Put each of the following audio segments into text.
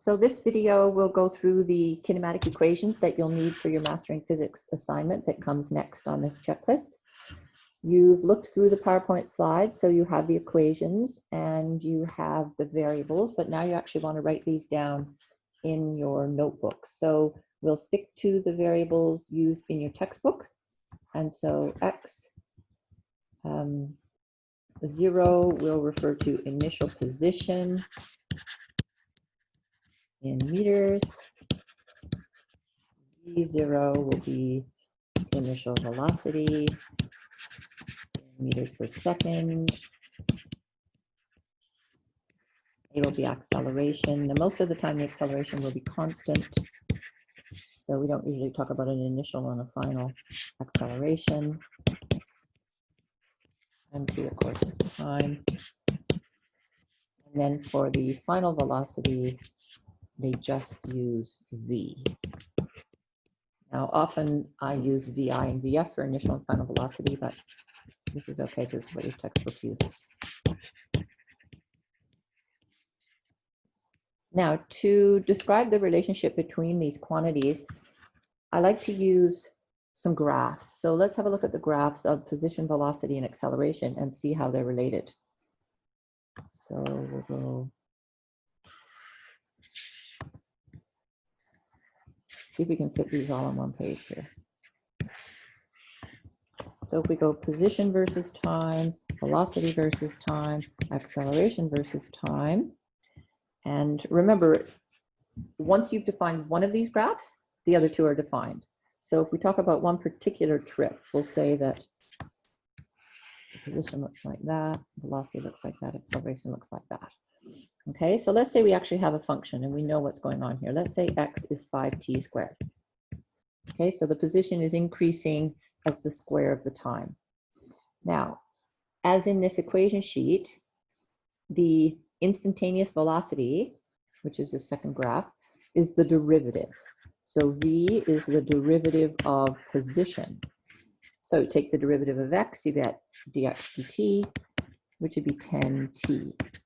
So this video will go through the kinematic equations that you'll need for your Mastering Physics assignment that comes next on this checklist. You've looked through the PowerPoint slides, so you have the equations and you have the variables, but now you actually want to write these down in your notebook. So we'll stick to the variables used in your textbook. And so x, 0 will refer to initial position in meters. V0 will be initial velocity in meters per second. A will be acceleration. Now, most of the time the acceleration will be constant, so we don't usually talk about an initial and a final acceleration. And t, of course, is time. And then for the final velocity, they just use v. Now, often I use vi and vf for initial and final velocity, but this is okay. This is what your textbook uses. Now, to describe the relationship between these quantities, I like to use some graphs. So let's have a look at the graphs of position, velocity, and acceleration and see how they're related. So we'll go see if we can fit these all on one page here. So if we go position versus time, velocity versus time, acceleration versus time. And remember, once you've defined one of these graphs, the other two are defined. So if we talk about one particular trip, we'll say that the position looks like that, velocity looks like that, acceleration looks like that. Okay, so let's say we actually have a function and we know what's going on here. Let's say x is 5t squared. Okay, so the position is increasing as the square of the time. Now, as in this equation sheet, the instantaneous velocity, which is the second graph, is the derivative. So v is the derivative of position. So you take the derivative of x, you get dx dt, which would be 10t.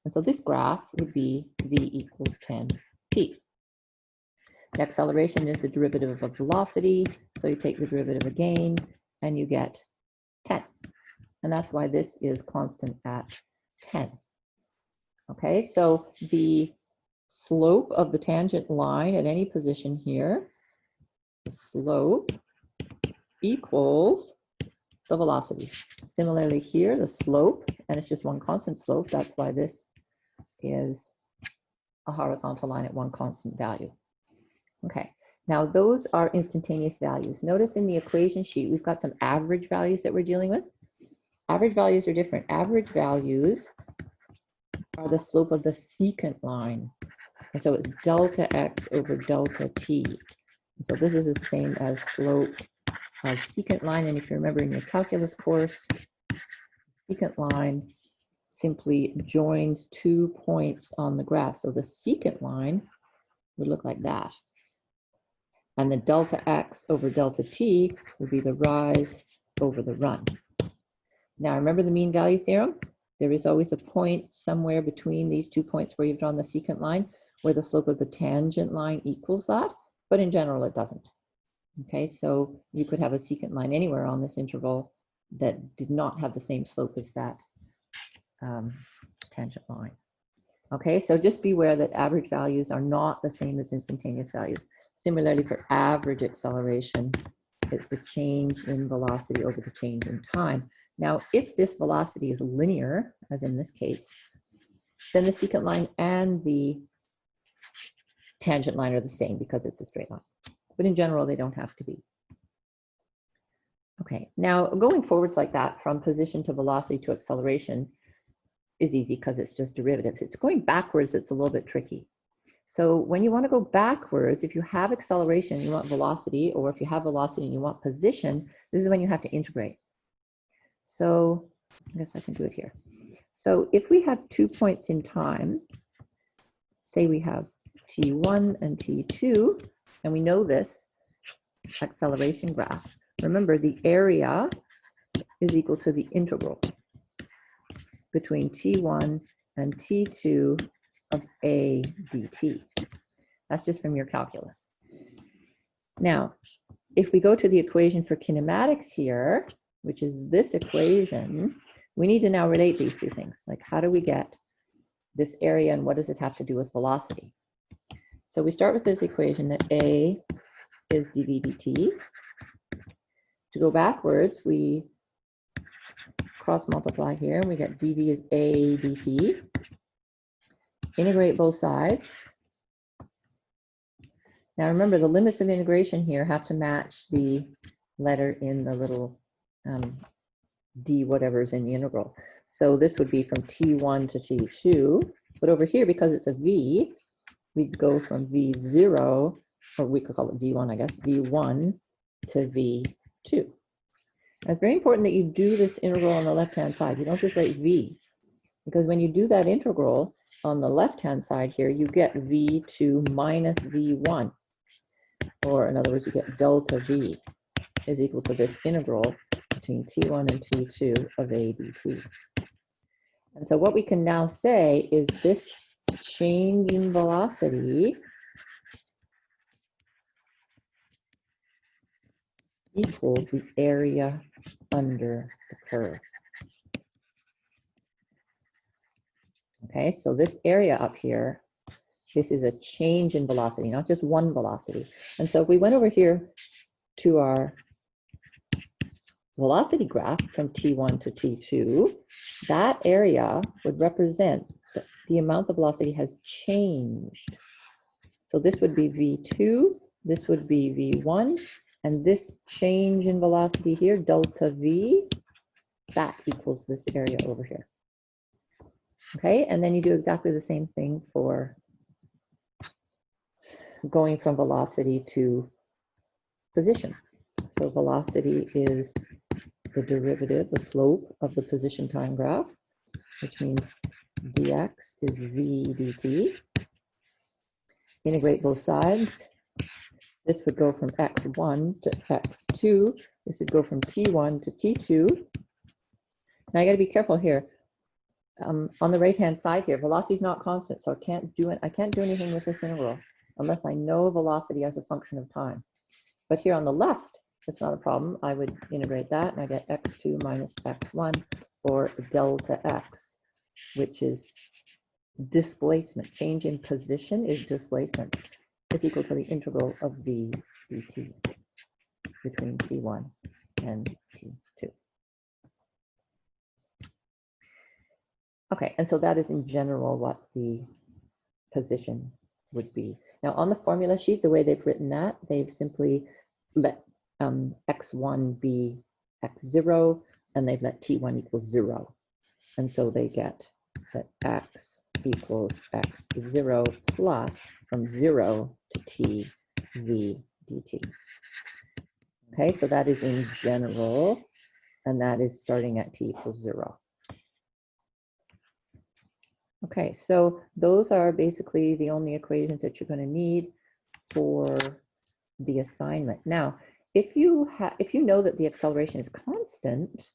And so this graph would be v equals 10t. The acceleration is the derivative of velocity, so you take the derivative again, and you get 10. And that's why this is constant at 10. Okay, so the slope of the tangent line at any position here, the slope equals the velocity. Similarly here, the slope, and it's just one constant slope, that's why this is a horizontal line at one constant value. Okay, now those are instantaneous values. Notice in the equation sheet, we've got some average values that we're dealing with. Average values are different. Average values are the slope of the secant line. And so it's delta x over delta t. And so this is the same as slope of secant line. And if you remember in your calculus course, secant line simply joins 2 points on the graph. So the secant line would look like that. And the delta x over delta t would be the rise over the run. Now remember the mean value theorem? There is always a point somewhere between these 2 points where you've drawn the secant line where the slope of the tangent line equals that, but in general it doesn't. Okay, so you could have a secant line anywhere on this interval that did not have the same slope as that tangent line. Okay, so just beware that average values are not the same as instantaneous values. Similarly for average acceleration, it's the change in velocity over the change in time. Now, if this velocity is linear, as in this case, then the secant line and the tangent line are the same because it's a straight line. But in general, they don't have to be. Okay, now going forwards like that from position to velocity to acceleration is easy because it's just derivatives. It's going backwards that's a little bit tricky. So when you want to go backwards, if you have acceleration, you want velocity, or if you have velocity and you want position, this is when you have to integrate. So I guess I can do it here. So if we have 2 points in time, say we have t1 and t2, and we know this acceleration graph. Remember, the area is equal to the integral between t1 and t2 of a dt. That's just from your calculus. Now, if we go to the equation for kinematics here, which is this equation, we need to now relate these two things. Like, how do we get this area and what does it have to do with velocity? So we start with this equation that A is dv dt. To go backwards, we cross multiply here and we get dv is A dt. Integrate both sides. Now remember, the limits of integration here have to match the letter in the little d whatever's in the integral. So this would be from t1 to t2. But over here, because it's a v, we'd go from v0, or we could call it v1, I guess, v1 to v2. And it's very important that you do this integral on the left-hand side. You don't just write v, because when you do that integral on the left-hand side here, you get v2 minus v1. Or in other words, you get delta v is equal to this integral between t1 and t2 of a dt. And so what we can now say is this change in velocity equals the area under the curve. Okay, so this area up here, this is a change in velocity, not just one velocity. And so if we went over here to our velocity graph from t1 to t2, that area would represent the amount the velocity has changed. So this would be v2, this would be v1, and this change in velocity here, delta v, that equals this area over here. Okay, and then you do exactly the same thing for going from velocity to position. So velocity is the derivative, the slope of the position time graph, which means dx is v dt. Integrate both sides. This would go from x1 to x2. This would go from t1 to t2. Now I got to be careful here. On the right-hand side here, velocity is not constant, so I can't do anything with this integral unless I know velocity as a function of time. But here on the left, it's not a problem. I would integrate that, and I get x2 minus x1, or delta x, which is displacement. Change in position is displacement. Is equal to the integral of v dt between t1 and t2. Okay, and so that is in general what the position would be. Now on the formula sheet, the way they've written that, they've simply let x1 be x0, and they've let t1 equal 0. And so they get that x equals x0 plus from 0 to t v dt. Okay, so that is in general, and that is starting at t equals 0. Okay, so those are basically the only equations that you're going to need for the assignment. Now, if you know that the acceleration is constant,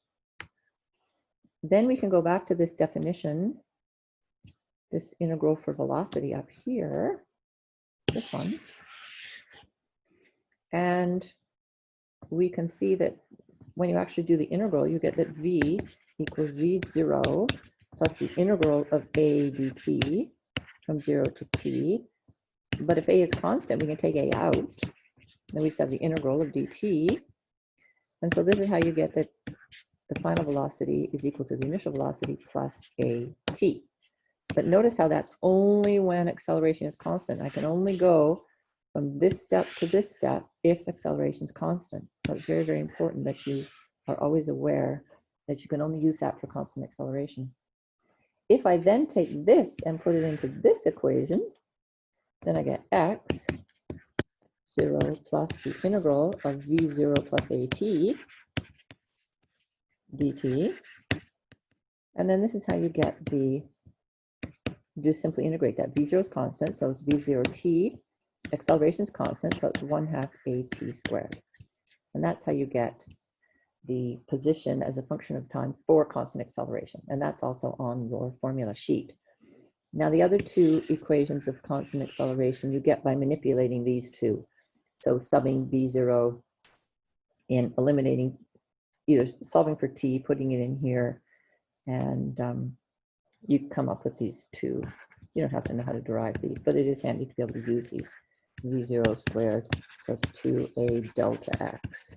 then we can go back to this definition, this integral for velocity up here, this one, and we can see that when you actually do the integral, you get that v equals v0 plus the integral of a dt from 0 to t. But if a is constant, we can take a out. Then we just have the integral of dt. And so this is how you get that the final velocity is equal to the initial velocity plus at. But notice how that's only when acceleration is constant. I can only go from this step to this step if acceleration is constant. So it's very, very important that you are always aware that you can only use that for constant acceleration. If I then take this and put it into this equation, then I get x 0 plus the integral of v0 plus at dt. And then this is how you get the, just simply integrate that. v0 is constant, so it's v0t. Acceleration is constant, so it's 1/2 at squared. And that's how you get the position as a function of time for constant acceleration. And that's also on your formula sheet. Now, the other two equations of constant acceleration you get by manipulating these two. So subbing v0 in, eliminating, either solving for t, putting it in here, and you come up with these two. You don't have to know how to derive these, but it is handy to be able to use these. V0 squared plus 2a delta x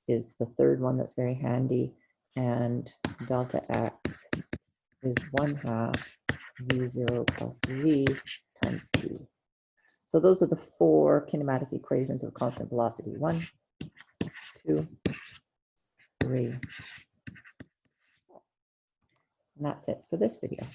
is the third one that's very handy, and delta x is 1/2 v0 plus v times t. So those are the four kinematic equations of constant velocity. 1, 2, 3. And that's it for this video.